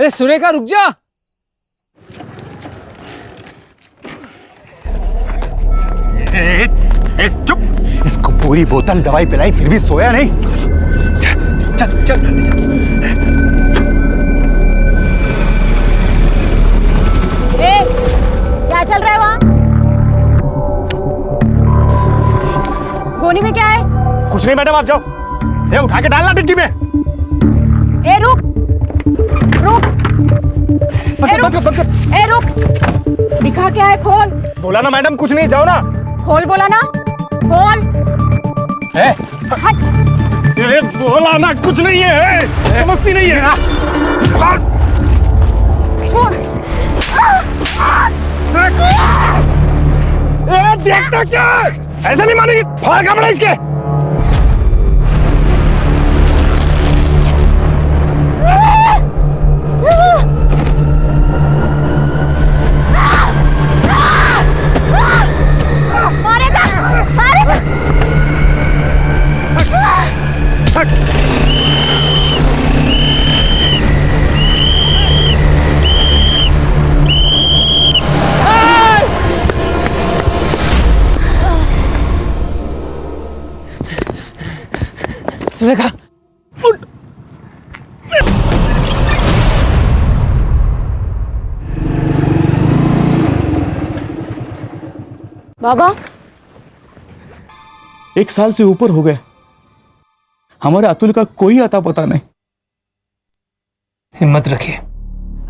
अरे सुरेखा रुक जा। चुप, इसको पूरी बोतल दवाई पिलाई फिर भी सोया नहीं। चल चल। क्या चल रहा है वहाँ? गोनी में क्या है? कुछ नहीं मैडम, आप जाओ। ये उठा के डालना डिग्गी में। ए रुक रुक। बंद कर। ए रुक, दिखा क्या है? खोल। बोला ना मैडम कुछ नहीं, जाओ ना। खोल बोला ना, खोल। हट। ये बोला ना कुछ नहीं है, समझती नहीं है। देखता क्या? ऐसा नहीं मानेगी, फाड़ का बड़ा इसके। सुरेखा उठ। बाबा, 1 साल से ऊपर हो गए, हमारे अतुल का कोई अता पता नहीं। हिम्मत रखिए।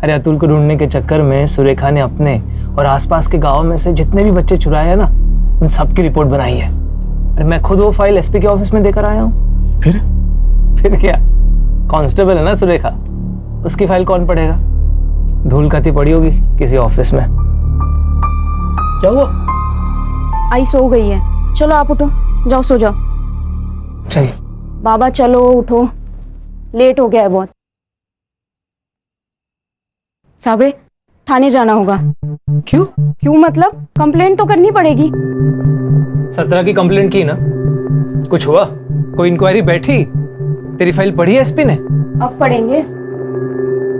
अरे अतुल को ढूंढने के चक्कर में सुरेखा ने अपने और आसपास के गांव में से जितने भी बच्चे चुराए हैं ना, उन सब की रिपोर्ट बनाई है। अरे मैं खुद वो फाइल एसपी के ऑफिस में देकर आया हूँ। फिर क्या, कांस्टेबल है ना सुरेखा, उसकी फाइल कौन पढ़ेगा? धूल खाती पड़ी होगी किसी ऑफिस में। क्या हुआ? आई सो गई है। चलो आप उठो, जाओ सो जाओ। चलिए बाबा चलो उठो, लेट हो गया है बहुत। साबरे, थाने जाना होगा। क्यों? क्यों मतलब कंप्लेंट तो करनी पड़ेगी। 17 की कंप्लेंट की ना, कुछ हुआ? कोई इंक्वायरी बैठी? तेरी फाइल पढ़ी है एसपी ने? अब पढ़ेंगे,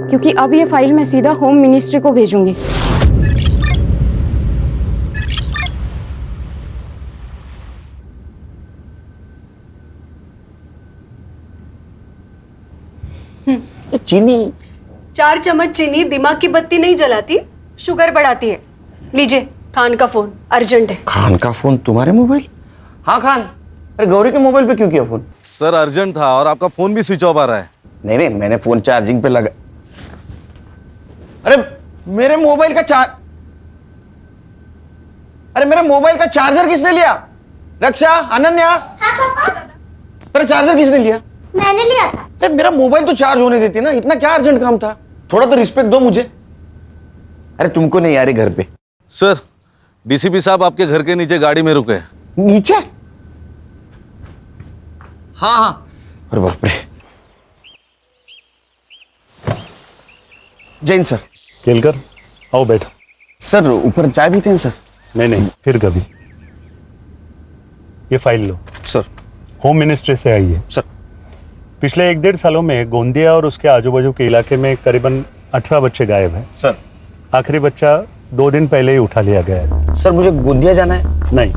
क्योंकि अब ये फाइल मैं सीधा होम मिनिस्ट्री को भेजूंगी। चीनी 4 चम्मच चीनी दिमाग की बत्ती नहीं जलाती, शुगर बढ़ाती है। लीजिए, खान का फोन अर्जेंट है। खान का फोन तुम्हारे मोबाइल? हाँ खान, अरे गौरी के मोबाइल पे क्यों किया फोन? सर अर्जेंट था और आपका फोन भी स्विच ऑफ आ रहा है। नहीं, मैंने फोन चार्जिंग पे लगा। अरे मेरे मोबाइल का चार्जर किसने लिया? रक्षा, अनन्या, मेरा चार्जर किसने लिया? मैंने लिया था। अरे मेरा मोबाइल तो चार्ज होने देती ना, इतना क्या अर्जेंट काम था? थोड़ा तो रिस्पेक्ट दो मुझे। अरे तुमको नहीं यार घर पे। सर डीसीपी साहब आपके घर के नीचे गाड़ी में रुके। नीचे? हाँ। अरे बाप रे। जैन सर। केलकर, आओ बैठो। सर ऊपर चाय पीते हैं सर? नहीं, फिर कभी। ये फाइल लो। सर। होम मिनिस्ट्री से आई है। सर। पिछले 1-1.5 सालों में गोंदिया और उसके आजू बाजू के इलाके में करीबन 18 बच्चे गायब हैं। सर। आखिरी बच्चा 2 दिन पहले ही उठा लिया गया है। सर मुझे गोंदिया जाना है। नहीं,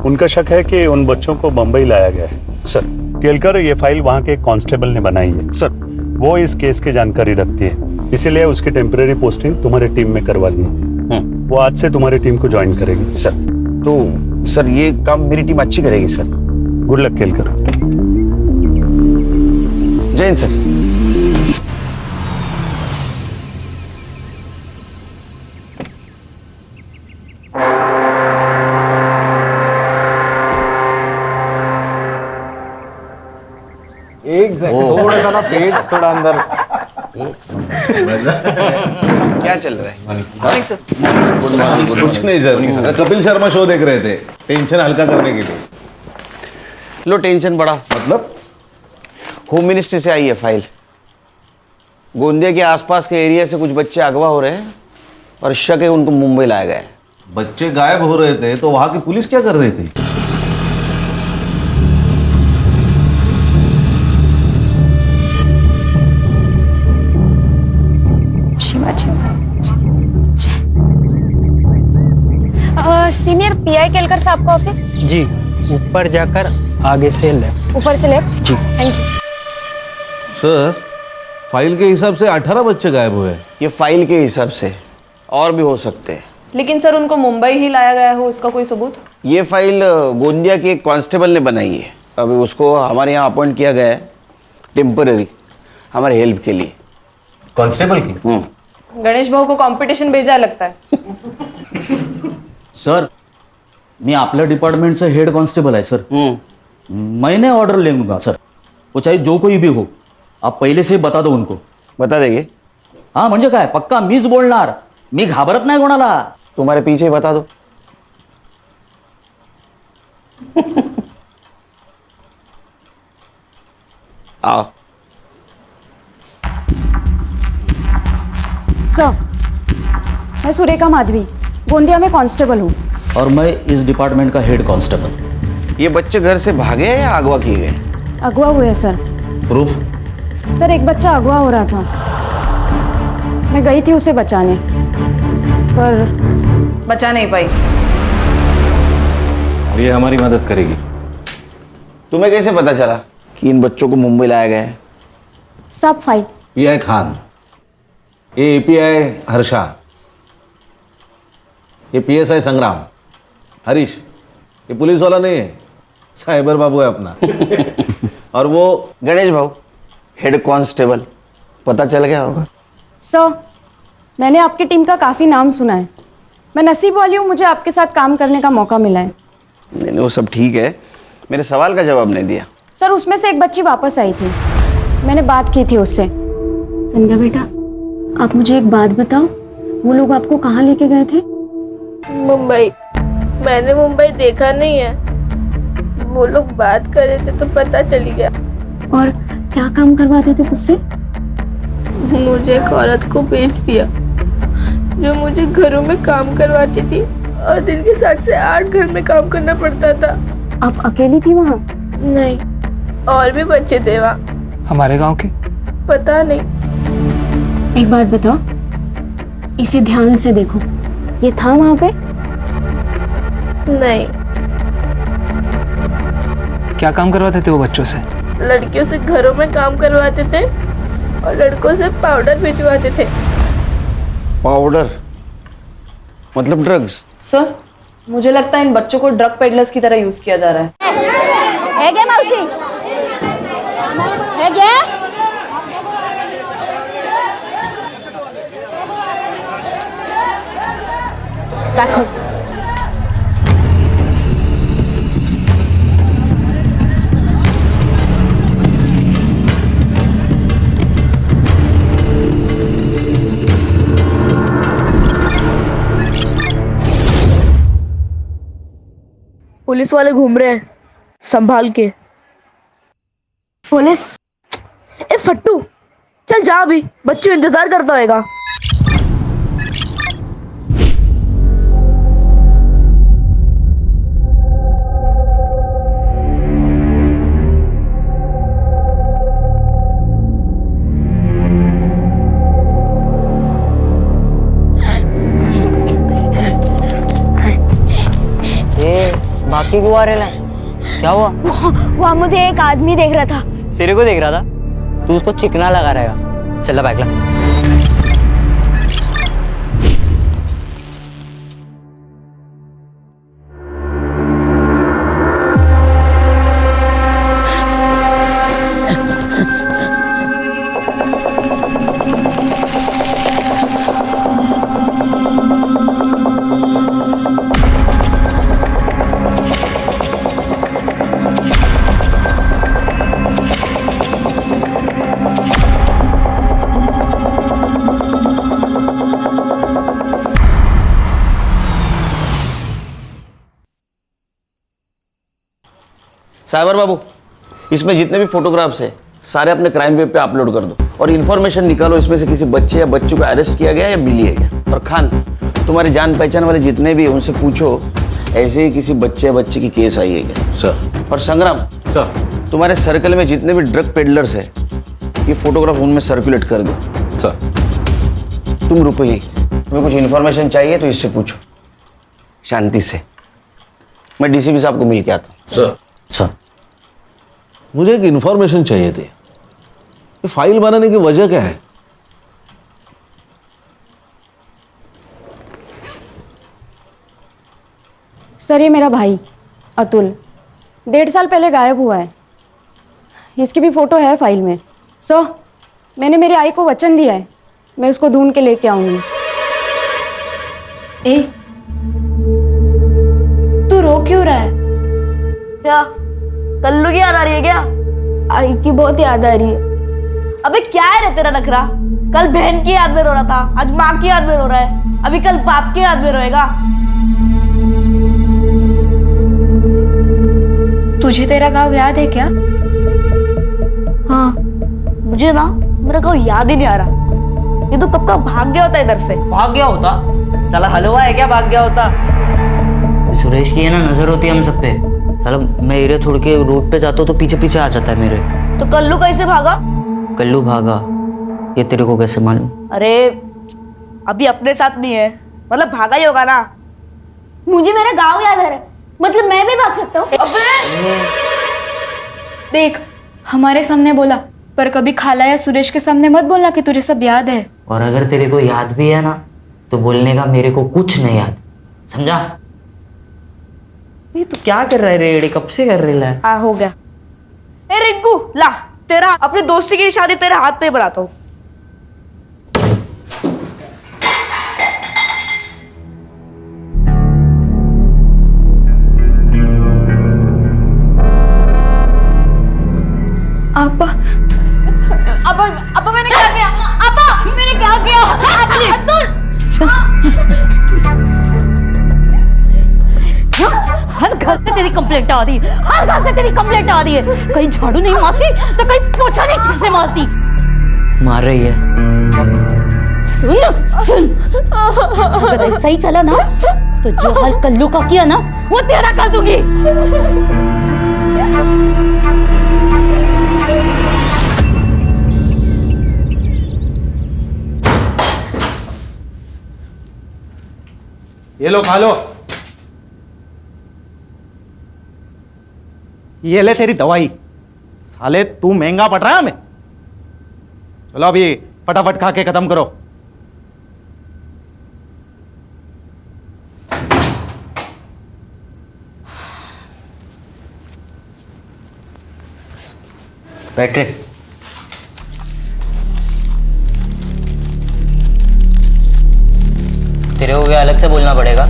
उनका शक है कि उन बच्चों को बंबई लाया गया है। सर। केलकर, ये फाइल वहाँ के कांस्टेबल ने बनाई है। सर। वो इस केस की जानकारी रखती है, इसीलिए उसकी टेम्परेरी पोस्टिंग तुम्हारे टीम में करवा दी है। वो आज से तुम्हारी टीम को ज्वाइन करेगी। सर तो सर ये काम मेरी टीम अच्छी करेगी sir. Good luck Kelkar. Jain sir. एक थोड़ा सा ना पेट थोड़ा अंदर। क्या चल रहा है? Morning sir. कुछ नहीं सर, कपिल शर्मा शो देख रहे थे, टेंशन हल्का करने के लिए। लो टेंशन बढ़ा। मतलब? होम मिनिस्ट्री से आई है फाइल। गोंदिया के आसपास के एरिया से कुछ बच्चे अगवा हो रहे हैं और शक है उनको मुंबई लाया गया है। बच्चे गायब हो रहे थे तो वहां की पुलिस क्या कर रही थी? शिवाजी सीनियर पीआई केलकर साहब का ऑफिस जी, ऊपर जाकर आगे से लेफ्ट। ऊपर से लेफ्ट जी। Thank you. सर फाइल के हिसाब से 18 बच्चे गायब हुए। ये फाइल के हिसाब से और भी हो सकते हैं। लेकिन सर उनको मुंबई ही लाया गया हो, इसका कोई सबूत? ये फाइल गोंदिया के एक कांस्टेबल ने बनाई है। अभी उसको हमारे यहाँ अपॉइंट किया गया है टेम्पररी, हमारे हेल्प के लिए। कांस्टेबल की? गणेश भाऊ को कंपटीशन भेजा लगता है। सर मी आपल्या डिपार्टमेंटचं हेड कॉन्स्टेबल आहे सर। मैंने ऑर्डर ले लूंगा सर, वो चाहे जो कोई भी हो, आप पहले से बता दो उनको। बता देंगे? हाँ म्हणजे काय, पक्का मीच बोलणार, मी घाबरत नाही कोणाला। तुम्हारे पीछे ही बता दो। आओ। सर, मैं सुरेखा माधवी, गोंदिया में कांस्टेबल हूँ। और मैं इस डिपार्टमेंट का हेड कांस्टेबल। ये बच्चे घर से भागे हैं या अगवा किए गए? अगवा हुए सर। प्रूफ? सर एक बच्चा अगवा हो रहा था, मैं गई थी उसे बचाने, पर बचा नहीं पाई। ये हमारी मदद करेगी। तुम्हें कैसे पता चला कि इन बच्चों को मुंबई लाया गया है? सब फाइल। पीआई खान, ये एपीआई हर्षा, ये पीएसआई संग्राम, हरीश, ये पुलिस वाला नहीं है, साइबर बाबू है अपना। और वो गणेश भाऊ, हेड कांस्टेबल। पता चल गया होगा। सर, मैंने आपकी टीम का काफ़ी नाम सुना है। मैं नसीब वाली हूँ, मुझे आपके साथ काम करने का मौका मिला है। नहीं, वो सब ठीक है, मेरे सवाल का जवाब नहीं दिया। सर उसमें से एक बच्ची वापस आई थी, मैंने बात की थी उससे। संध्या बेटा, आप मुझे एक बात बताओ, वो लोग आपको कहाँ लेके गए थे? मुंबई। मैंने मुंबई देखा नहीं है, वो लोग बात कर रहे थे तो पता चल गया। और क्या काम करवाते थे तुझसे? मुझे एक औरत को बेच दिया जो मुझे घरों में काम करवाती थी, और दिन के 7 से 8 घर में काम करना पड़ता था। आप अकेली थी वहाँ? नहीं, और भी बच्चे थे वहाँ। हमारे गांव के? पता नहीं। एक बात बताओ, इसे ध्यान से देखो, ये था वहाँ पे? नहीं। क्या काम करवाते थे वो बच्चों से? लड़कियों से घरों में काम करवाते थे और लड़कों से पाउडर भिजवाते थे। पाउडर मतलब ड्रग्स? सर मुझे लगता है इन बच्चों को ड्रग पेडलर्स की तरह यूज किया जा रहा है क्या मौसी? है क्या? रखो। पुलिस वाले घूम रहे हैं, संभाल के। पुलिस? ए फट्टू, चल जा, अभी बच्चों इंतजार करता होगा। बाकी क्यों आ रहे हैं? क्या हुआ? वहाँ मुझे एक आदमी देख रहा था। तेरे को देख रहा था? तू उसको चिकना लगा रहेगा। चल बैग ला। साइबर बाबू, इसमें जितने भी फोटोग्राफ्स है सारे अपने क्राइम वेब पे अपलोड कर दो और इन्फॉर्मेशन निकालो इसमें से किसी बच्चे या बच्ची को अरेस्ट किया गया या मिली है क्या। और खान, तुम्हारे जान पहचान वाले जितने भी उनसे पूछो ऐसे ही किसी बच्चे या बच्ची की केस आई है क्या। सर। और संग्राम सर, तुम्हारे सर्कल में जितने भी ड्रग पेडलर्स है ये फोटोग्राफ उनमें सर्कुलेट कर दो। सर। तुम रुको यही, तुम्हें कुछ इन्फॉर्मेशन चाहिए तो इससे पूछो शांति से। मैं डीसीपी साहब को मिल के आता हूँ। सर मुझे एक इन्फॉर्मेशन चाहिए थी। ये फाइल बनाने की वजह क्या है? सर ये मेरा भाई अतुल 1.5 साल पहले गायब हुआ है। इसकी भी फोटो है फाइल में। सर मैंने मेरी आई को वचन दिया है, मैं उसको ढूंढ के लेके आऊंगी। ए, तू रो क्यों रहा है? क्या कल्लू की याद आ रही है क्या? आई की बहुत याद आ रही है। अबे क्या है रे तेरा नखरा? कल बहन की याद में रो रहा था, आज माँ की याद में रो रहा है, अभी कल बाप की याद में रोएगा। तुझे तेरा गाँव याद है क्या? हाँ मुझे ना मेरा गाँव याद ही नहीं आ रहा। ये तो कब का भाग गया होता इधर से। भाग गया होता? साला हलवा है क्या भाग गया होता? सुरेश की है ना नजर होती है हम सब पे। साला मैं एरिया छोड़ के रोड पे जाता हूँ तो पीछे पीछे आ जाता है मेरे। तो कल्लू कैसे भागा? कल्लू भागा ये तेरे को कैसे मालूम? अरे अभी अपने साथ नहीं है, मतलब भागा ही होगा ना। मुझे मेरा गांव याद आ रहा है, मतलब मैं भी भाग सकता हूँ? देख हमारे सामने बोला, पर कभी खाला या सुरेश के सामने मत बोलना कि तुझे सब याद है। और अगर तेरे को याद भी है ना तो बोलने का मेरे को कुछ नहीं याद, समझा? ये तू क्या कर रहा है रे? कब से कर रही है? हाँ हो गया। ए रिंकू ला, तेरा अपने दोस्ती की निशानी तेरे हाथ पे बनाता हूँ। आपा अब मैंने क्या किया? आपा मैंने क्या किया? हर घर से तेरी कंप्लेंट आ रही है, हर घर से तेरी कंप्लेंट आ रही है। कहीं झाड़ू नहीं मारती तो कहीं पोछा नहीं ठीक से मारती। मार रही है। सुन सुन, अगर ऐसा ही चला ना तो जो हाल कल्लू का किया ना वो तेरा कर दूंगी। ये लो खा लो। ये ले तेरी दवाई। साले तू महंगा पड़ रहा है हमें। चलो अभी फटाफट खा के खत्म करो। पैट्रिक तेरे को क्या अलग से बोलना पड़ेगा?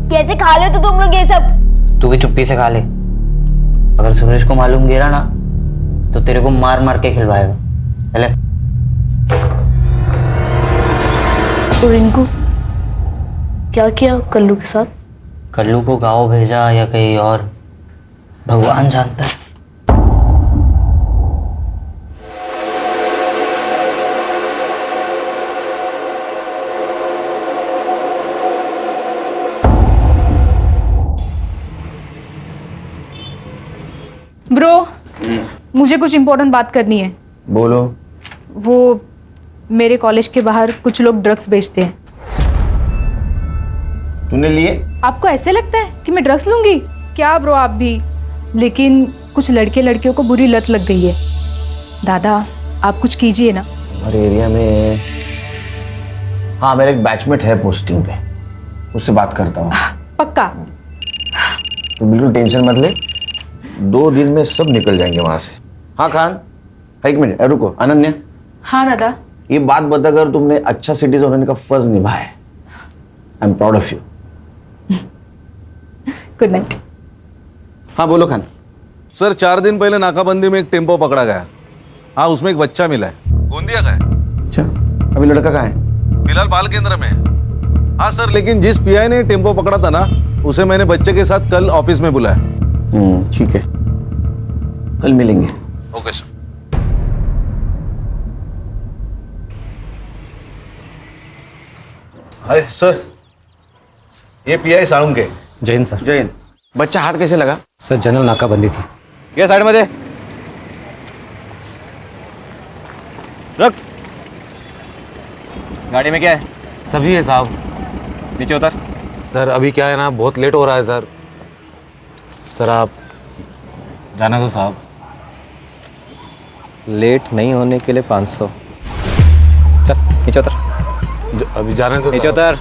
कैसे खा ले तो तुम लोग ये सब? तू भी चुप्पी से खा ले। अगर सुरेश को मालूम गिरा ना तो तेरे को मार मार के खिलवाएगा। चले। तो रिंकू क्या किया कल्लू के साथ? कल्लू को गाँव भेजा या कहीं और भगवान जानता है। ब्रो मुझे कुछ इम्पोर्टेंट बात करनी है। बोलो। वो मेरे कॉलेज के बाहर कुछ लोग ड्रग्स बेचते हैं। तूने लिए? आपको ऐसे लगता है कि मैं ड्रग्स लूंगी क्या ब्रो? आप भी। लेकिन कुछ लड़के लड़कियों को बुरी लत लग गई है। दादा आप कुछ कीजिए ना। हमारे एरिया में हाँ मेरा एक बैचमेट है पोस्टिंग पे, उससे बात करता हूँ। पक्का? तो बिल्कुल टेंशन मत ले, 2 दिन में सब निकल जाएंगे वहां से। हाँ खान, एक मिनट रुको। अनन्या। हाँ दादा। ये बात बताकर तुमने अच्छा सिटीजन होने का फर्ज निभाया है। I am proud of you. Good night. हाँ बोलो खान। सर 4 दिन पहले नाकाबंदी में एक टेम्पो पकड़ा गया। हाँ उसमें एक बच्चा मिला है। गोंदिया का है। अच्छा, अभी लड़का कहाँ है? फिलहाल बाल केंद्र में है। हाँ सर, लेकिन जिस पीआई ने टेम्पो पकड़ा था ना, उसे मैंने बच्चे के साथ कल ऑफिस में बुलाया। ठीक है, कल मिलेंगे। Okay sir. अरे सर, ये पीआई साळुंके. जैन सर. जैन, बच्चा हाथ कैसे लगा? सर जनरल नाकाबंदी थी. ये साइड में दे. रख. गाड़ी में क्या है? सब्जी है साहब. नीचे उतर. सर अभी क्या है ना, बहुत लेट हो रहा है सर. सर आप जाना दो साहब. लेट नहीं होने के लिए 500. चल नीचे उतर. अभी जाने दो. नीचे उतर.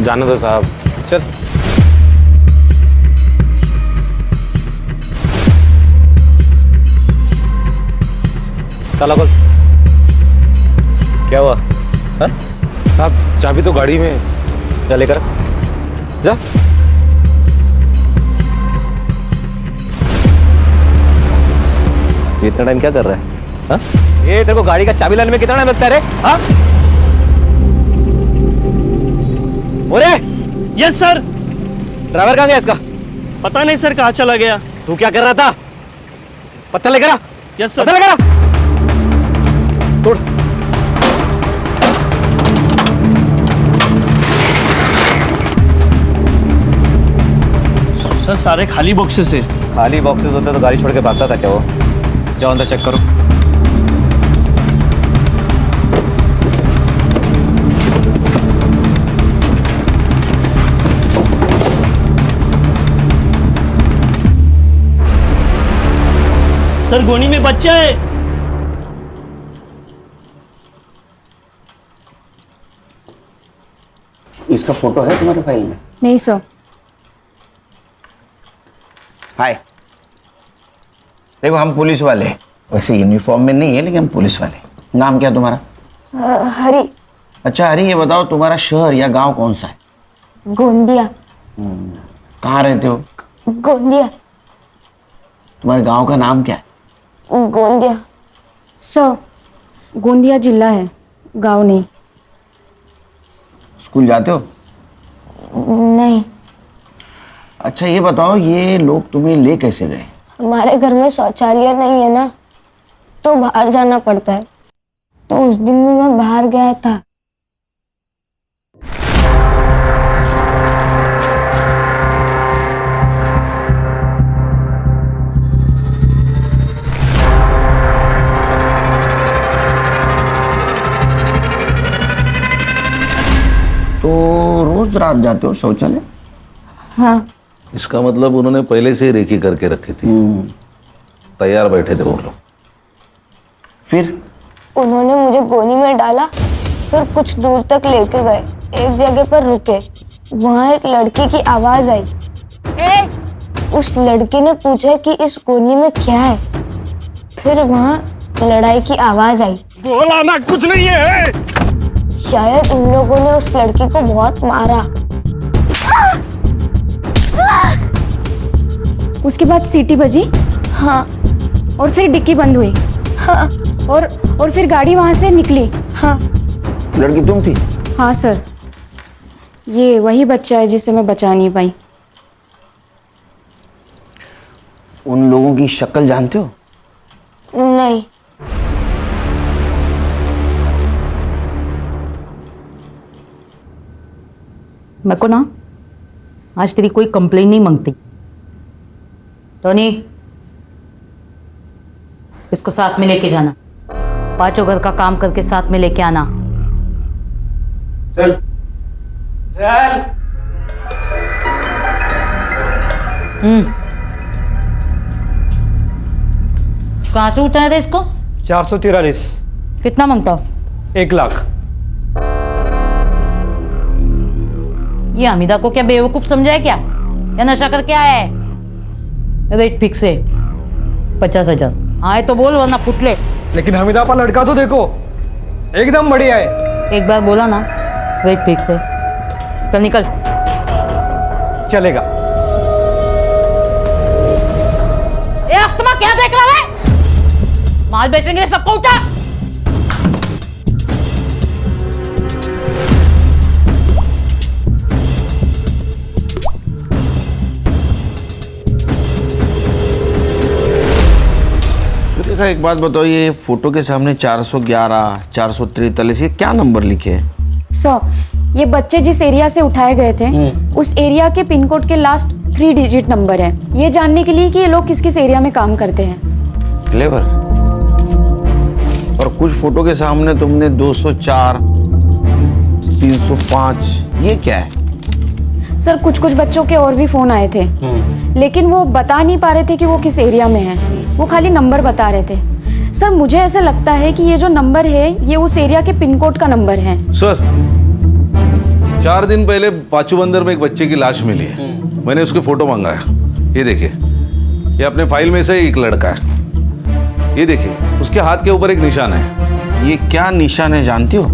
जाने दो साहब. चल. ताला खोल. क्या हुआ? हाँ? साहब चाबी तो गाड़ी में. जा लेकर जा. ये इतना टाइम क्या कर रहा है? हाँ? ये तेरे को गाड़ी का चाबी लाने में कितना टाइम लगता है रे? हाँ? ओरे! Yes sir. ड्राइवर कहाँ गया इसका? पता नहीं सर कहाँ चला गया. तू क्या कर रहा था? पत्थर लेकर आ. यस पत्थर लेकर आ. तोड़. सर सारे खाली बॉक्सेस है. खाली बॉक्सेस होते तो गाड़ी छोड़ के भागता था क्या वो? जाओ अंदर चेक करो. सर गोनी में बच्चा है. इसका फोटो है तुम्हारे फाइल में? नहीं सर. हाय, देखो हम पुलिस वाले, वैसे यूनिफॉर्म में नहीं है लेकिन हम पुलिस वाले. नाम क्या तुम्हारा? हरी. अच्छा हरी, ये बताओ तुम्हारा शहर या गांव कौन सा है? गोंदिया. कहाँ रहते हो? गोंदिया. तुम्हारे गांव का नाम क्या है? गोंदिया. सर गोंदिया जिला है, गांव नहीं. स्कूल जाते हो? नहीं. अच्छा ये बताओ, ये लोग तुम्हें ले कैसे गए? हमारे घर में शौचालय नहीं है ना, तो बाहर जाना पड़ता है. तो उस दिन में मैं बाहर गया था. तो रोज रात जाते हो शौचालय? हाँ. इसका मतलब उन्होंने पहले से ही रेकी करके रखी थी. तैयार बैठे थे वो लोग. फिर उन्होंने मुझे गोनी में डाला, फिर कुछ दूर तक लेके गए. एक जगह पर रुके, वहाँ एक लड़की की आवाज आई. उस लड़की ने पूछा कि इस गोनी में क्या है. फिर वहाँ लड़ाई की आवाज आई. बोला ना कुछ नहीं है. शायद उन लोगों ने उस लड़की को बहुत मारा. उसके बाद सीटी बजी. हाँ. और फिर डिक्की बंद हुई. हाँ. और फिर गाड़ी वहां से निकली. हाँ. लड़की तुम थी? हाँ सर, ये वही बच्चा है जिसे मैं बचा नहीं पाई. उन लोगों की शक्ल जानते हो? नहीं. मेरे को ना आज तेरी कोई कंप्लेन नहीं मांगती. टोनी, इसको साथ में लेके जाना. 5 घर का काम करके साथ में लेके आना. चल. चल. कहाँ से उठाया था इसको? 443. कितना मांगता हो? 1 लाख. ये हमीदा को क्या बेवकूफ समझा है क्या? या नशा करके आया है? रेट फिक्स है 50,000. आए तो बोल वरना फुटले. लेकिन हमीदा का लड़का तो देखो, एकदम बढ़िया है. एक बार बोला ना, रेट फिक्स है. चल निकल. चलेगा. ए अस्तमा, क्या देख रहा है? माल बेचेंगे सबको उठा. सुरेखा एक बात बताओ, ये फोटो के सामने 411, 443, ये क्या नंबर लिखे हैं? सर ये बच्चे जिस एरिया से उठाए गए थे उस एरिया के पिन कोड के लास्ट 3 डिजिट नंबर है, ये जानने के लिए कि ये लोग किस किस एरिया में काम करते हैं। क्लेवर। और कुछ फोटो के सामने तुमने 204, 305, ये क्या है? सर कुछ कुछ बच्चों के और भी फोन आए थे, लेकिन वो बता नहीं पा रहे थे कि वो किस एरिया में है, वो खाली नंबर बता रहे थे। सर मुझे ऐसा लगता है कि ये जो नंबर है ये उस एरिया के पिन कोड का नंबर है। सर 4 दिन पहले पाचू बंदर में एक बच्चे की लाश मिली है, मैंने उसके फोटो मंगाया। ये देखिए, ये अपने फाइल में से एक लड़का है। ये देखिए उसके हाथ के ऊपर एक निशान है। ये क्या निशान है जानती हो?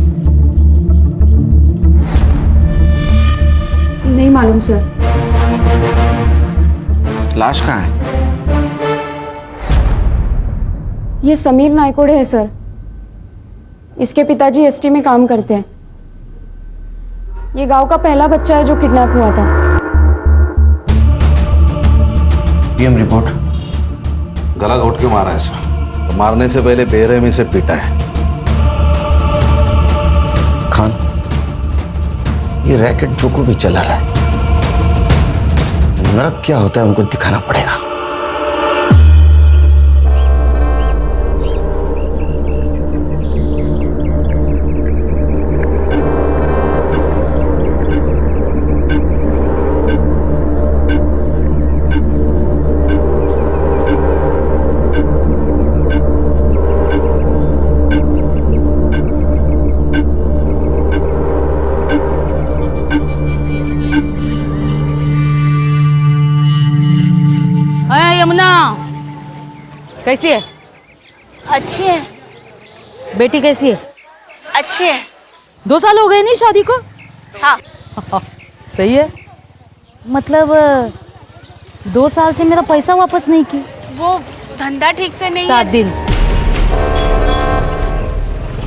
नहीं मालूम सर। लाश कहाँ है? ये समीर नायकोड़े है सर, इसके पिताजी एसटी में काम करते हैं। ये गांव का पहला बच्चा है जो किडनैप हुआ था। PM report. गला घोट के मारा है सर, तो मारने से पहले बेरहमी से पीटा है। खान, ये रैकेट जो को भी चला रहा है, नरक क्या होता है उनको दिखाना पड़ेगा। यमुना कैसी है? अच्छी है। बेटी कैसी है? अच्छी है। 2 साल हो गए नहीं शादी को? हाँ। सही है। मतलब 2 साल से मेरा पैसा वापस नहीं की। वो धंधा ठीक से नहीं 7 दिन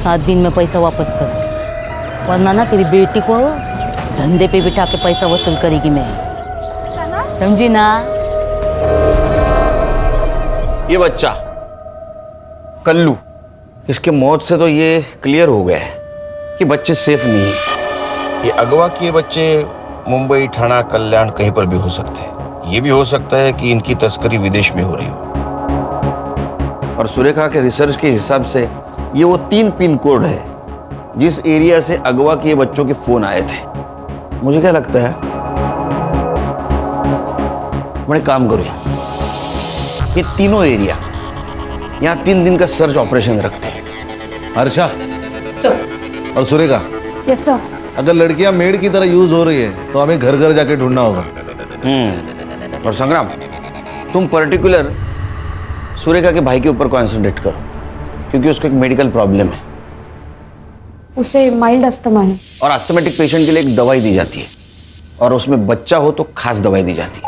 7 दिन में पैसा वापस कर, वरना ना तेरी बेटी को धंधे पे बिठा के पैसा वसूल करेगी मैं, समझी ना? ये बच्चा कल्लू, इसके मौत से तो ये क्लियर हो गया है कि बच्चे सेफ नहीं है। ये अगवा किए बच्चे मुंबई, ठाणा, कल्याण कहीं पर भी हो सकते हैं। ये भी हो सकता है कि इनकी तस्करी विदेश में हो रही हो। और सुरेखा के रिसर्च के हिसाब से ये वो 3 पिन कोड है जिस एरिया से अगवा किए बच्चों के फोन आए थे। मुझे क्या लगता है, बड़े काम करो, ये तीनों एरिया यहाँ 3 दिन का सर्च ऑपरेशन रखते हैं। हर्षा सर। और सुरेखा। Yes sir. अगर लड़कियां मेड की तरह यूज हो रही है तो हमें घर घर जाके ढूंढना होगा। और संग्राम, तुम पर्टिकुलर सुरेखा के भाई के ऊपर कॉन्सेंट्रेट करो, क्योंकि उसको एक मेडिकल प्रॉब्लम है। उसे माइल्ड अस्थमा है। और अस्थमेटिक पेशेंट के लिए एक दवाई दी जाती है, और उसमें बच्चा हो तो खास दवाई दी जाती है।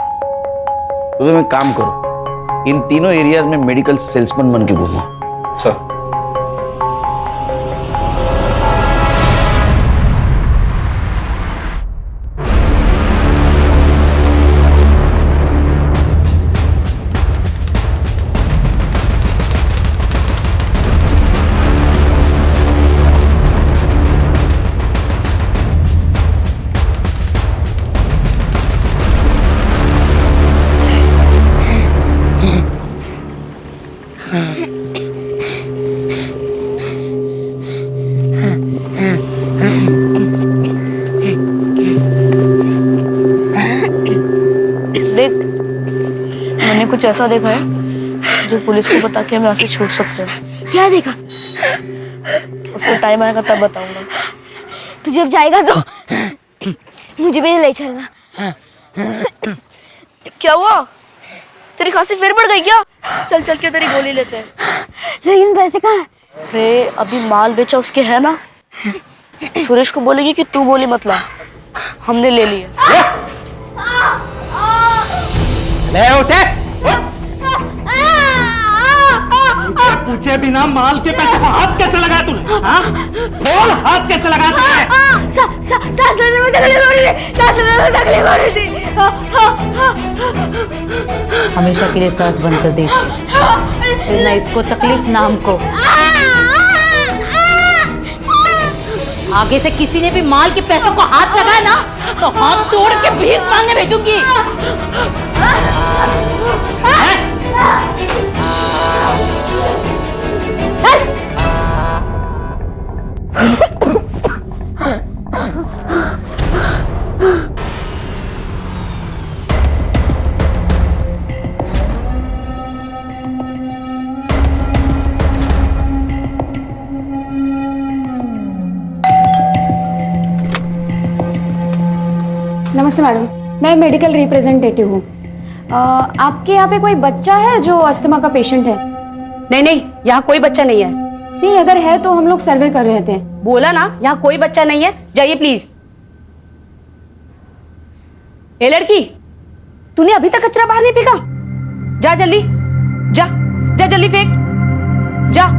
तो तुम एक काम करो, इन तीनों एरियाज में मेडिकल सेल्समैन बन के घूमो। सर। कुछ ऐसा देखा है जो पुलिस को बता के हम यहाँ से छूट सकते हैं। क्या देखा? उसका टाइम आएगा तब बताऊंगा। तू जब जाएगा तो मुझे भी ले चलना। क्या हुआ? तेरी खांसी फिर बढ़ गई क्या? चल चल के तेरी गोली लेते हैं। लेकिन पैसे कहाँ हैं? अरे अभी माल बेचा उसके है ना, सुरेश को बोलेगी कि तू गोली मत ला, हमने ले लिए। ले उठे। पूछे बिना माल के पैसे को हाथ कैसे लगाया तूने? हाँ? बोल, हाथ कैसे लगाया तूने? सांस लेने में तकलीफ हो रही थी, सांस लेने में तकलीफ हो रही थी। हमेशा के लिए सांस बंद कर दे इसको, फिर ना इसको तकलीफ ना हमको। आगे से किसी ने भी माल के पैसों को हाथ लगाया ना तो हाथ तोड़ के भीख मांगने भेजूंगी। नमस्ते मैडम, मैं मेडिकल रिप्रेजेंटेटिव हूँ। आपके यहाँ पे कोई बच्चा है जो अस्थमा का पेशेंट है? नहीं नहीं, यहाँ कोई बच्चा नहीं है। नहीं, अगर है तो हम लोग सर्वे कर रहे थे। बोला ना, यहाँ कोई बच्चा नहीं है, जाइए प्लीज। ए लड़की, तूने अभी तक कचरा बाहर नहीं फेंका? जा जल्दी, जा जा जल्दी फेंक, जा।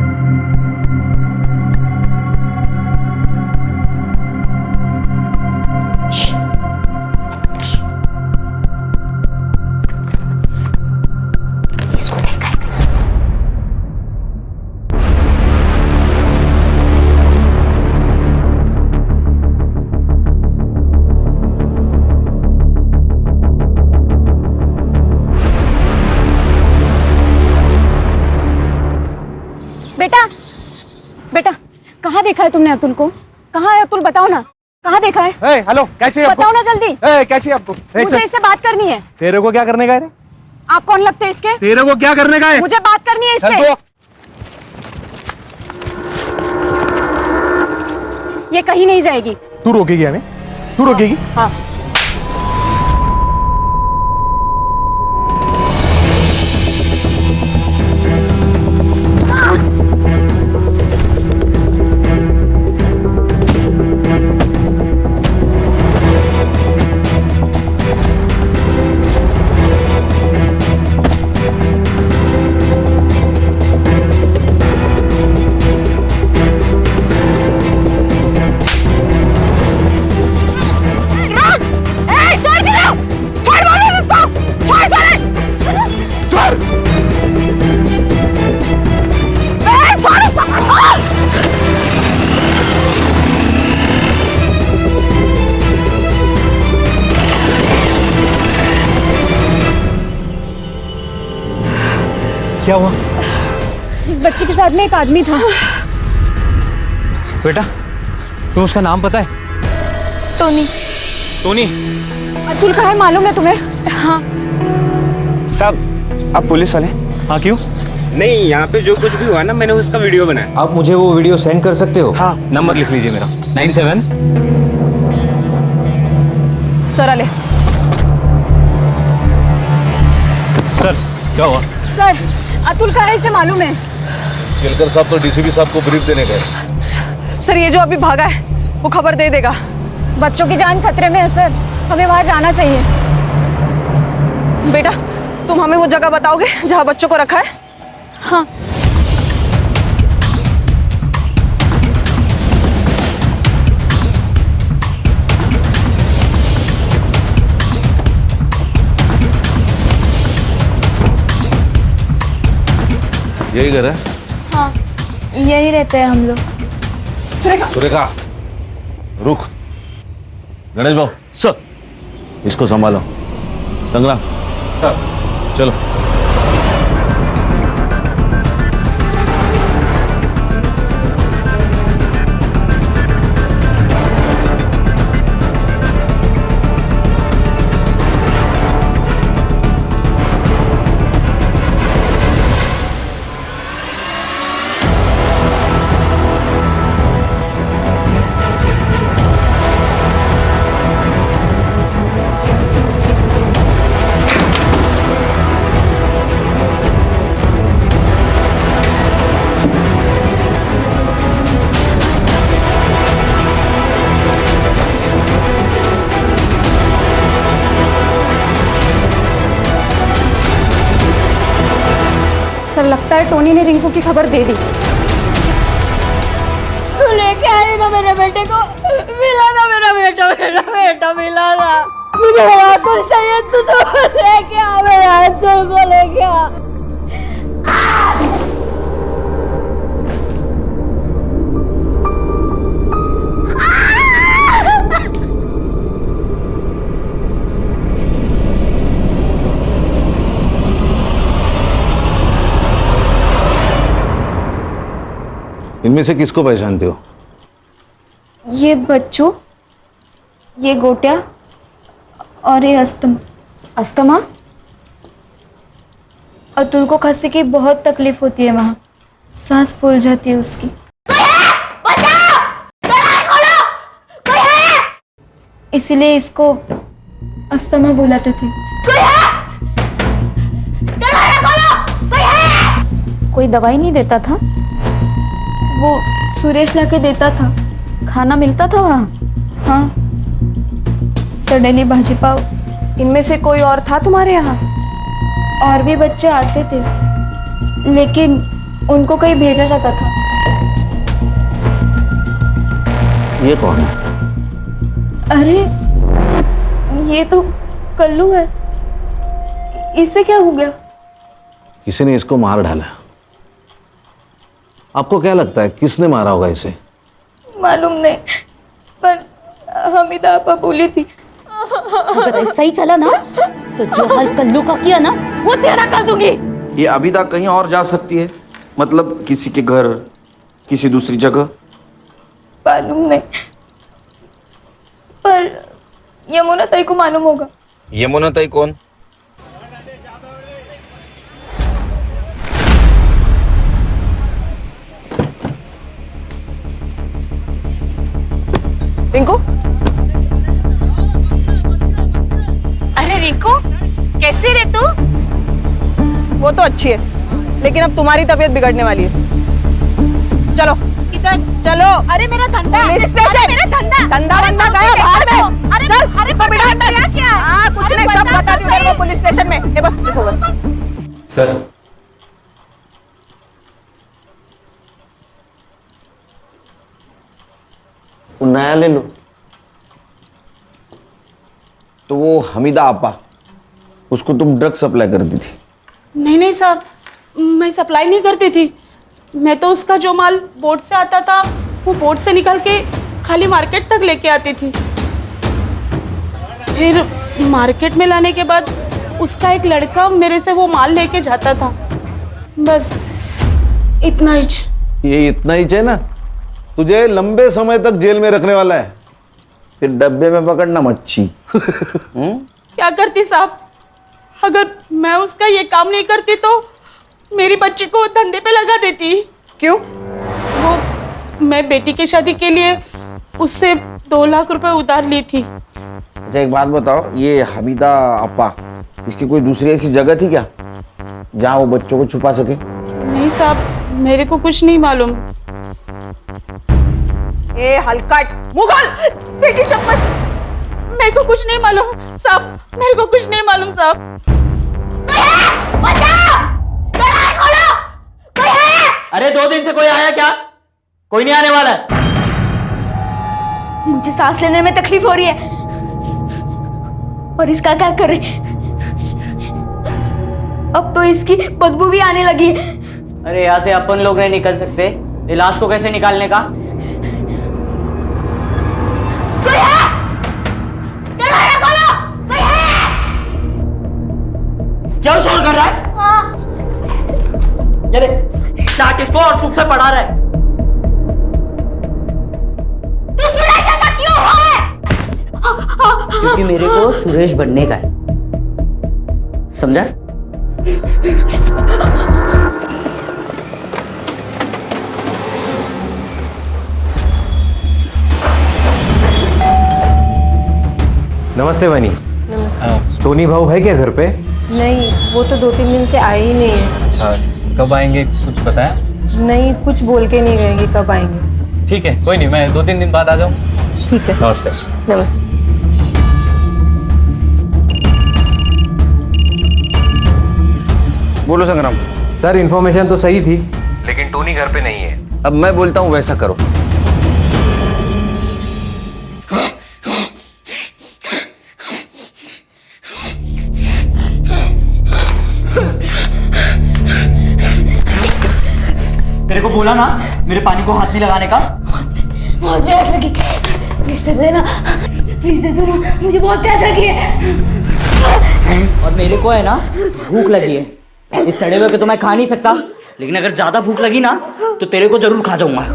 इसको देखा है। बेटा, बेटा, कहाँ देखा है तुमने अतुल को? कहाँ है अतुल, बताओ ना, कहाँ देखा है? हेलो, क्या चाहिए आपको? बताओ ना जल्दी। क्या चाहिए आपको? मुझे इससे बात करनी है। तेरे को क्या करने का है? आप कौन लगते हैं इसके? तेरे को क्या करने का है? मुझे बात करनी है इससे। ये कहीं नहीं जाएगी। तू रोकेगी हमें? तू रोकेगी? हाँ। क्या हुआ? इस बच्चे के साथ में एक आदमी था। बेटा, तुम्हें उसका नाम पता है? टोनी। टोनी? अतुल कहाँ है, मालूम है तुम्हें? हाँ। साहब, आप पुलिस वाले? हाँ, क्यों? नहीं, यहाँ पे जो कुछ भी हुआ ना, मैंने उसका वीडियो बनाया। आप मुझे वो वीडियो सेंड कर सकते हो? हाँ। नंबर लिख लीजिए मेरा, 97। सर आले। सर, क्या हुआ? सर, अतुल कहाँ है, इसे मालूम है? केलकर साहब तो डीसीपी साहब को ब्रीफ देने गए। सर, ये जो अभी भागा है वो खबर दे देगा। बच्चों की जान खतरे में है सर, हमें वहाँ जाना चाहिए। बेटा, तुम हमें वो जगह बताओगे जहाँ बच्चों को रखा है? हाँ। यही घर है? हाँ, यही रहते हैं हम लोग। सुरेखा, रुक। गणेश भाऊ, सर, इसको संभालो। संग्राम, चलो। सर, लगता है टोनी ने रिंकू की खबर दे दी। तू लेके आई था मेरे बेटे को, मिला था मेरा बेटा, मेरा बेटा मिला था। मुझे मेरा अतुल चाहिए, तू तो लेके आ, मेरा अतुल को लेके आ। इनमें से किसको पहचानते हो? ये बच्चों, ये गोटिया और ये अस्थमा। अतुल को खांसी की बहुत तकलीफ होती है, वहाँ सांस फूल जाती है उसकी। इसीलिए इसको अस्थमा बुलाते थे। कोई दवाई नहीं देता था? वो सुरेश लाके देता था। खाना मिलता था वहाँ? हाँ, सडेली भाजी पाव। इनमें से कोई और था तुम्हारे यहाँ? और भी बच्चे आते थे, लेकिन उनको कहीं भेजा जाता था। ये कौन है? अरे ये तो कल्लू है। इससे क्या हो गया? किसी ने इसको मार डाला। आपको क्या लगता है किसने मारा होगा इसे? मालूम नहीं, पर हमीदा आपा बोली थी। अगर ऐसा ही चला ना तो जो हाल कल्लू का किया ना वो तेरा कर दूंगी। ये अभिदा कहीं और जा सकती है, मतलब किसी के घर, किसी दूसरी जगह। मालूम नहीं, पर यमुना ताई को मालूम होगा। यमुना ताई कौन? रिंकू, अरे रिंकू कैसी रे तू? वो तो अच्छी है, लेकिन अब तुम्हारी तबीयत बिगड़ने वाली है। चलो किधर? चलो। अरे मेरा धंधा, पुलिस स्टेशन। मेरा धंधा, धंधा वंदा गया बाहर में। अरे चल, अरे इसको बिठा अंदर। क्या? हाँ, कुछ नहीं, सब बता दूं तेरे को पुलिस स्टेशन में। ये बस किस ओवर। सर, वो नया ले लो। तो वो हमीदा आपा, उसको तुम ड्रग सप्लाई करती थी? नहीं नहीं साहब, मैं सप्लाई नहीं करती थी। मैं तो उसका जो माल बोट से आता था वो बोट से निकाल के खाली मार्केट तक लेके आती थी। फिर मार्केट में लाने के बाद उसका एक लड़का मेरे से वो माल लेके जाता था। बस इतना ही। ये इतना ही है ना? तुझे लंबे समय तक जेल में रखने वाला है। फिर डब्बे में पकड़ना मच्छी। क्या करती साहब? अगर मैं उसका ये काम नहीं करती तो मेरी बच्ची को धंधे पे लगा देती। क्यों? वो मैं बेटी की शादी के लिए उससे 2 लाख रुपए उधार ली थी। अच्छा एक बात बताओ, ये हमीदा आपा, इसकी कोई दूसरी ऐसी जगह थी क्या जहाँ वो बच्चों को छुपा सके? नहीं साहब, मेरे को कुछ नहीं मालूम। ए हलकट मुगल, बेटी शपथ, मेरे को कुछ नहीं मालूम साहब, मेरे को कुछ नहीं मालूम साहब। अरे 2 दिन से कोई आया क्या? कोई नहीं आने वाला है। मुझे सांस लेने में तकलीफ हो रही है, और इसका क्या करे? अब तो इसकी बदबू भी आने लगी है। अरे यहाँ से अपन लोग नहीं निकल सकते, ये लाश को कैसे निकालने का? कोई है? दरवाजा खोलो, कोई है? क्या शोर कर रहा है? हाँ। ये देख, चाट इसको और चुप से पढ़ा रहा है। तू सुरेश ऐसा क्यों है? क्योंकि मेरे को सुरेश बनने का है, समझा? नमस्ते बनी। नमस्ते। टोनी भाऊ है क्या घर पे? नहीं, वो तो 2-3 दिन से आए ही नहीं है। अच्छा, कब आएंगे कुछ बताया? नहीं, कुछ बोल के नहीं गए कि कब आएंगे। ठीक है, कोई नहीं, मैं 2-3 दिन बाद आ जाऊँ। ठीक है। नमस्ते। नमस्ते। बोलो संग्राम। सर, इन्फॉर्मेशन तो सही थी, लेकिन टोनी घर पे नहीं है। अब मैं बोलता हूँ वैसा करो। तेरे को बोला ना मेरे पानी को हाथ नहीं लगाने का। बहुत प्यास लगी, प्लीज दे देना, प्लीज दे दो ना, मुझे बहुत प्यास लगी है। और मेरे को है ना भूख लगी है, इस सड़े हुए को तो मैं खा नहीं सकता। लेकिन अगर ज्यादा भूख लगी ना तो तेरे को जरूर खा जाऊंगा।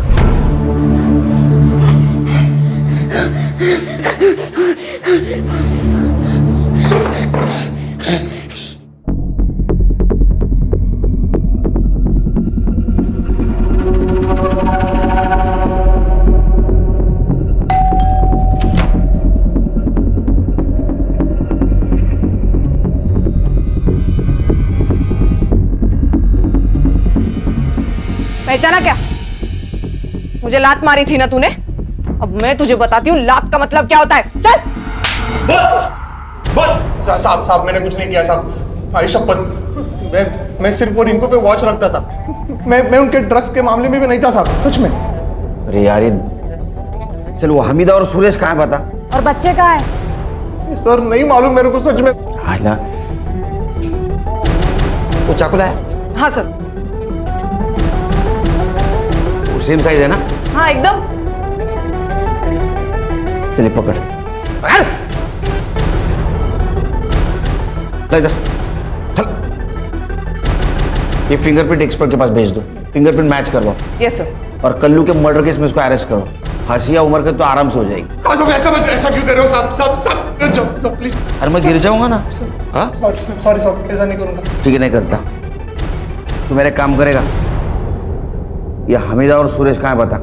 पहचाना क्या? मुझे लात मारी थी ना तूने? अब मैं तुझे बताती हूँ लात का मतलब क्या होता है। चल। साहब साहब मैंने कुछ नहीं किया साहब, भाई शपथ। मैं सिर्फ और इनको पे वॉच रखता था। मैं उनके ड्रग्स के मामले में भी नहीं था साहब, सच में। अरे यार ये चल, वो हमीदा और सुरेश कहाँ है पता? और बच्चे कहाँ है? सर नहीं मालूम मेरे को सच में। ना वो चाकू लाया? हाँ सर। सेम साइज है ना? हाँ एकदम। चलिए पकड़ पकड़। ले इधर चल। ये फिंगरप्रिंट एक्सपर्ट के पास भेज दो, फिंगरप्रिंट मैच करवाओ। Yes sir. और कल्लू के मर्डर केस में इसको अरेस्ट करो। हंसिया उम्र के तो आराम से हो जाएगी। ऐसा क्यों कर रहे हो साहब? साहब प्लीज। अरे मैं गिर जाऊंगा ना। हाँ सॉरी साहब, ऐसा नहीं करूंगा। ठीक है, नहीं करता। तू मेरे काम करेगा। ये हमीदा और सुरेश कहाँ है बता?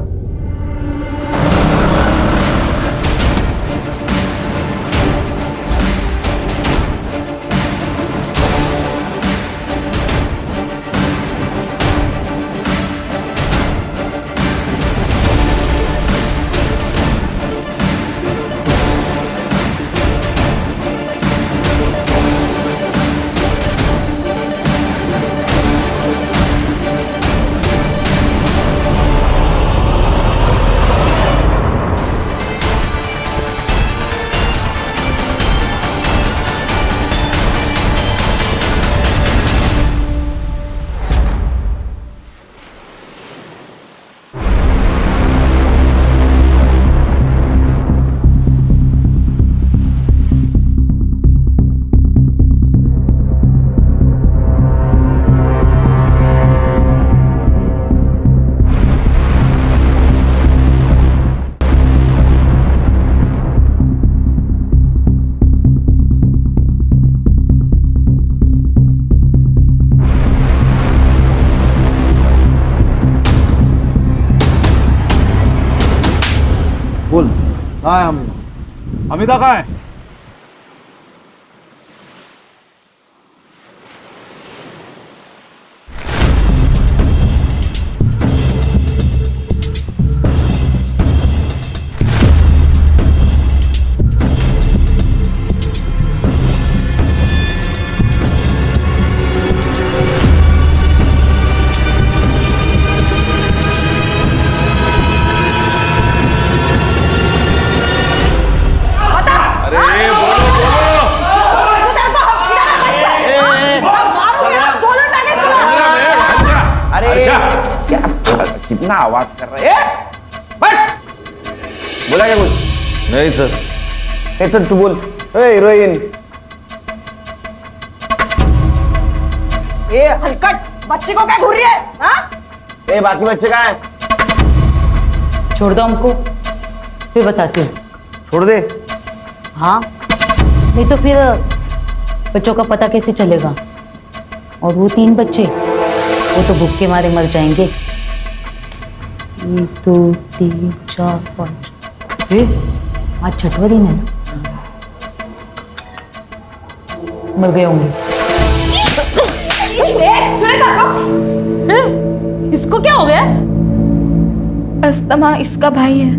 बोल। हाँ हमीदा कहाँ है? कितना आवाज कर रहा है? बट बोला क्या कुछ? नहीं सर। ए चल तू बोल। ए हीरोइन। ये हलकट बच्चे को क्या घूर रही है? हाँ? ए बाकी बच्चे कहाँ हैं? छोड़ दो हमको, फिर बताती हूँ। छोड़ दे? हाँ, नहीं तो फिर बच्चों का पता कैसे चलेगा? और वो 3 बच्चे, वो तो भूख के मारे मर जाएंगे। 1 2 3 4 5। आज छठवां दिन है ना? मर गए होंगे। इसको क्या हो गया? अस्तमा इसका भाई है।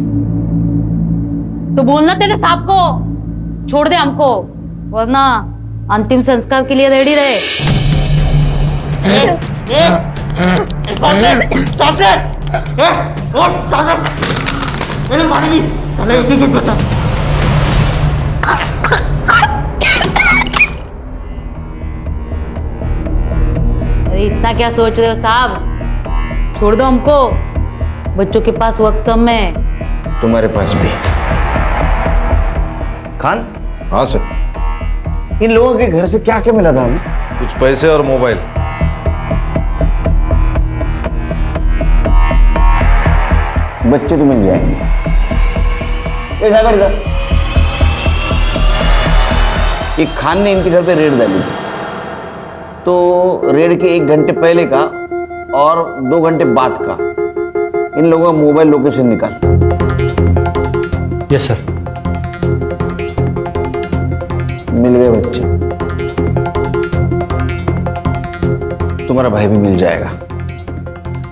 तो बोलना तेरे साहब को छोड़ दे हमको, वरना अंतिम संस्कार के लिए रेडी रहे। अरे इतना क्या सोच रहे हो साहब? छोड़ दो हमको, बच्चों के पास वक्त कम है। तुम्हारे पास भी। खान? हाँ सर। इन लोगों के घर से क्या क्या मिला था हमें? कुछ पैसे और मोबाइल। बच्चे तो मिल जाएंगे। ए साहब इधर, एक खान ने इनके घर पे रेड डाली थी, तो रेड के 1 घंटे पहले का और 2 घंटे बाद का इन लोगों का मोबाइल लोकेशन निकाल। Yes sir. मिल गए बच्चे, तुम्हारा भाई भी मिल जाएगा।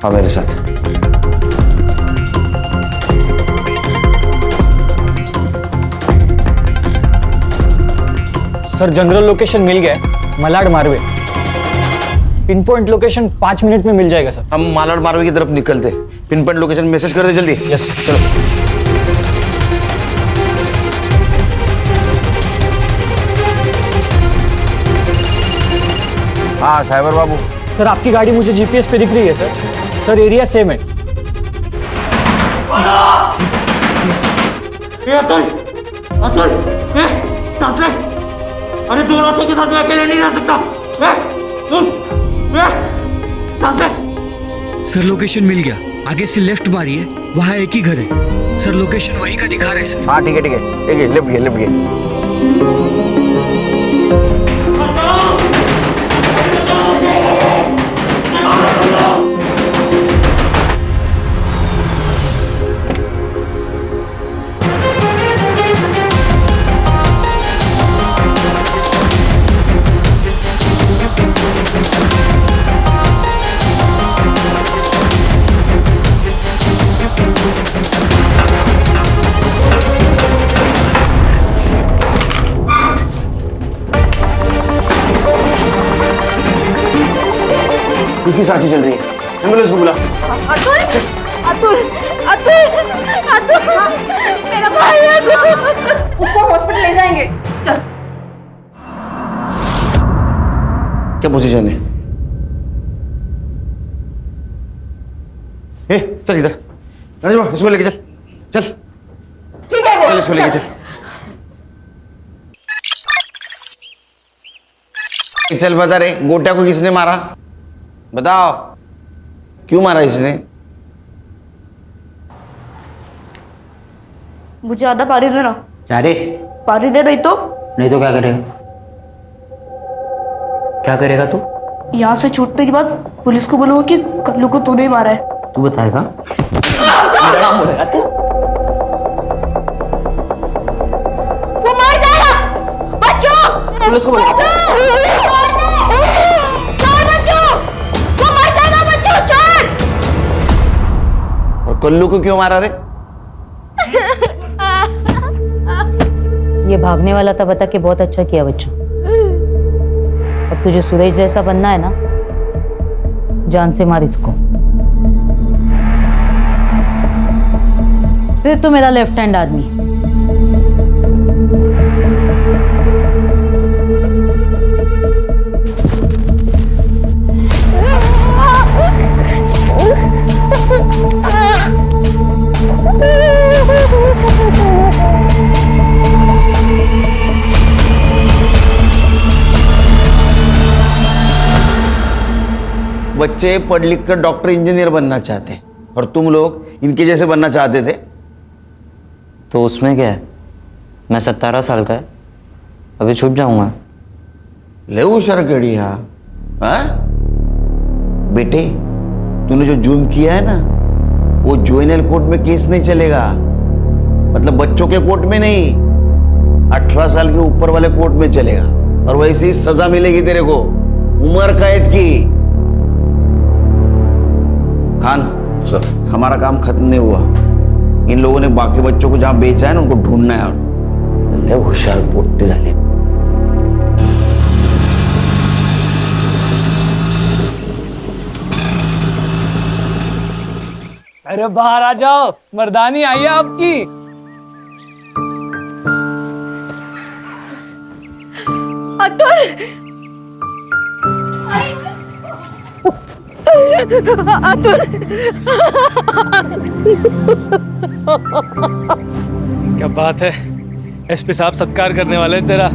आओ मेरे साथ। सर जनरल लोकेशन मिल गया है, Malad Marve. Pin point location 5 minute में मिल जाएगा सर। हम मालाड मारवे की तरफ निकलते। पिन पॉइंट लोकेशन मैसेज कर दे जल्दी। यस सर, चलो। हाँ साइबर बाबू। सर आपकी गाड़ी मुझे जीपीएस पे दिख रही है सर। सर एरिया सेम है। सांस ले। अरे 2 लाशों के साथ मैं अकेले नहीं रह सकता। सांस ले। सर लोकेशन मिल गया, आगे से लेफ्ट मारिए, वहाँ एक ही घर है। सर लोकेशन वही का दिखा रहा है सर। हाँ ठीक है ठीक है, लेफ्ट गए। इसकी सांसें चल रही है, एम्बुलेंस को बुला। अतुल, अतुल, अतुल, अतुल, मेरा भाई है अतुल। उसको हॉस्पिटल ले जाएंगे। चल। क्या पोजीशन है? ए, चल इधर। नरेश इसको लेके चल। चल। ठीक है। चल इसको लेके चल। चल बता रे, गोटिया को किसने मारा? बताओ, क्यों मारा इसने? मुझे आधा पारी देना। चारे पारी दे रही तो? नहीं तो क्या करेगा? क्या करेगा तू? यहाँ से छूटने के बाद पुलिस को बोलूंगा कि कल्लू को तूने ही मारा है। तू बताएगा? वो मर जाएगा। बच्चों, पुलिस को बुलाओ। और कल्लू को क्यों मारा रे? ये भागने वाला था, बता के बहुत अच्छा किया बच्चों। अब तुझे सुरेश जैसा बनना है ना, जान से मार इसको। फिर तो मेरा लेफ्ट हैंड आदमी। बच्चे पढ़ लिख कर डॉक्टर इंजीनियर बनना चाहते हैं और तुम लोग इनके जैसे बनना चाहते थे। तो उसमें क्या है? मैं 17 साल का है, अभी छूट जाऊंगा। ले शरकड़िया। हाँ बेटे, तूने जो जुर्म किया है ना, वो जुवेनाइल कोर्ट में केस नहीं चलेगा। मतलब बच्चों के कोर्ट में नहीं, 18 साल के ऊपर वाले कोर्ट में चलेगा। और वैसे ही सजा मिलेगी तेरे को, उम्र कैद की। खान सर, हमारा काम खत्म नहीं हुआ। इन लोगों ने बाकी बच्चों को जहां बेचा है ना, उनको ढूंढना है। और होशियार पोट्टे झाले। अरे बाहर आ जाओ, मर्दानी आई है आपकी। अतुल, अतुल, क्या बात है, एसपी साहब सत्कार करने वाले हैं तेरा।